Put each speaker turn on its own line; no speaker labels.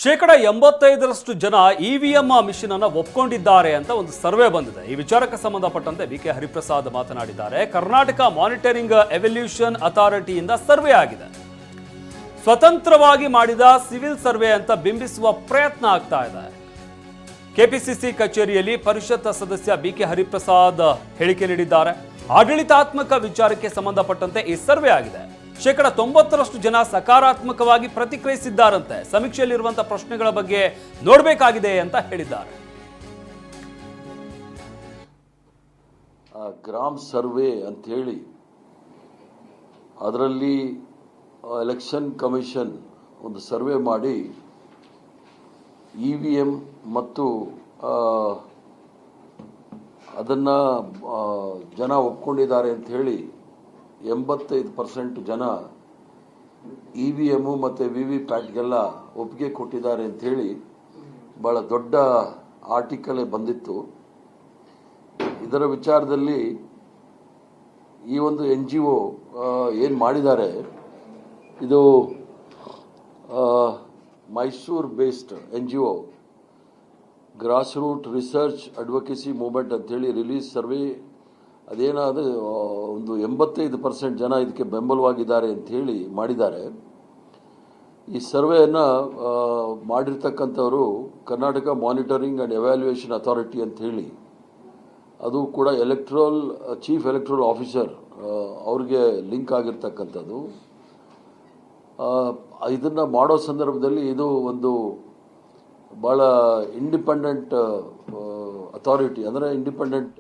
85% ಜನ EVM mission ಅನ್ನು ಒಪ್ಕೊಂಡಿದ್ದಾರೆ ಅಂತ ಒಂದು ಸರ್ವೆ ಬಂದಿದೆ. ಈ ವಿಚಾರಕ್ಕೆ ಸಂಬಂಧಪಟ್ಟಂತೆ ಬಿಕೆ ಹರಿಪ್ರಸಾದ್ ಮಾತನಾಡಿದ್ದಾರೆ. ಕರ್ನಾಟಕ ಮಾನಿಟರಿಂಗ್ ಎವಲ್ಯೂಷನ್ ಅಥಾರಿಟಿಯಿಂದ ಸರ್ವೆ ಆಗಿದೆ. ಸ್ವತಂತ್ರವಾಗಿ ಮಾಡಿದ ಸಿವಿಲ್ ಸರ್ವೆ ಅಂತ ಬಿಂಬಿಸುವ ಪ್ರಯತ್ನ ಆಗ್ತಾ ಇದೆ. ಕೆಪಿಸಿಸಿ ಕಚೇರಿಯಲ್ಲಿ ಪರಿಷತ್ ಸದಸ್ಯ ಬಿಕೆ ಹರಿಪ್ರಸಾದ್ ಹೇಳಿಕೆ ನೀಡಿದ್ದಾರೆ. ಆಡಳಿತಾತ್ಮಕ ವಿಚಾರಕ್ಕೆ ಸಂಬಂಧಪಟ್ಟಂತೆ ಈ ಸರ್ವೆ ಆಗಿದೆ. 90% ಜನ ಸಕಾರಾತ್ಮಕವಾಗಿ ಪ್ರತಿಕ್ರಿಯಿಸಿದ್ದಾರಂತೆ. ಸಮೀಕ್ಷೆಯಲ್ಲಿರುವಂತಹ ಪ್ರಶ್ನೆಗಳ ಬಗ್ಗೆ ನೋಡಬೇಕಾಗಿದೆ ಅಂತ ಹೇಳಿದ್ದಾರೆ.
ಗ್ರಾಮ್ ಸರ್ವೆ ಅಂತ ಹೇಳಿ ಅದರಲ್ಲಿ ಎಲೆಕ್ಷನ್ ಕಮಿಷನ್ ಒಂದು ಸರ್ವೆ ಮಾಡಿ ಇವಿಎಂ ಮತ್ತು ಅದನ್ನ ಜನ ಒಪ್ಕೊಂಡಿದ್ದಾರೆ ಅಂತ ಹೇಳಿ 85% ಜನ ಇವಿಎಂ ಮತ್ತು ವಿವಿಪ್ಯಾಟ್ಗೆಲ್ಲ ಒಪ್ಪಿಗೆ ಕೊಟ್ಟಿದ್ದಾರೆ ಅಂತ ಹೇಳಿ ಬಹಳ ದೊಡ್ಡ ಆರ್ಟಿಕಲ್ ಬಂದಿತ್ತು. ಇದರ ವಿಚಾರದಲ್ಲಿ ಈ ಒಂದು NGO ಏನು ಮಾಡಿದ್ದಾರೆ, ಇದು Mysuru based NGO grass root research advocacy movement ಅಂತೇಳಿ ರಿಲೀಸ್ ಸರ್ವೆ. ಅದೇನಾದ ಒಂದು 85% ಜನ ಇದಕ್ಕೆ ಬೆಂಬಲವಾಗಿದ್ದಾರೆ ಅಂತ ಹೇಳಿ ಮಾಡಿದ್ದಾರೆ. ಈ ಸರ್ವೆಯನ್ನು ಮಾಡಿರ್ತಕ್ಕಂಥವರು Karnataka monitoring and evaluation authority ಅಂತ ಹೇಳಿ, ಅದು ಕೂಡ ಚೀಫ್ ಎಲೆಕ್ಟ್ರಲ್ ಆಫೀಸರ್ ಅವ್ರಿಗೆ ಲಿಂಕ್ ಆಗಿರ್ತಕ್ಕಂಥದ್ದು. ಇದನ್ನು ಮಾಡೋ ಸಂದರ್ಭದಲ್ಲಿ ಇದು ಒಂದು ಭಾಳ ಇಂಡಿಪೆಂಡೆಂಟ್ ಅಥಾರಿಟಿ, ಅಂದರೆ ಇಂಡಿಪೆಂಡೆಂಟ್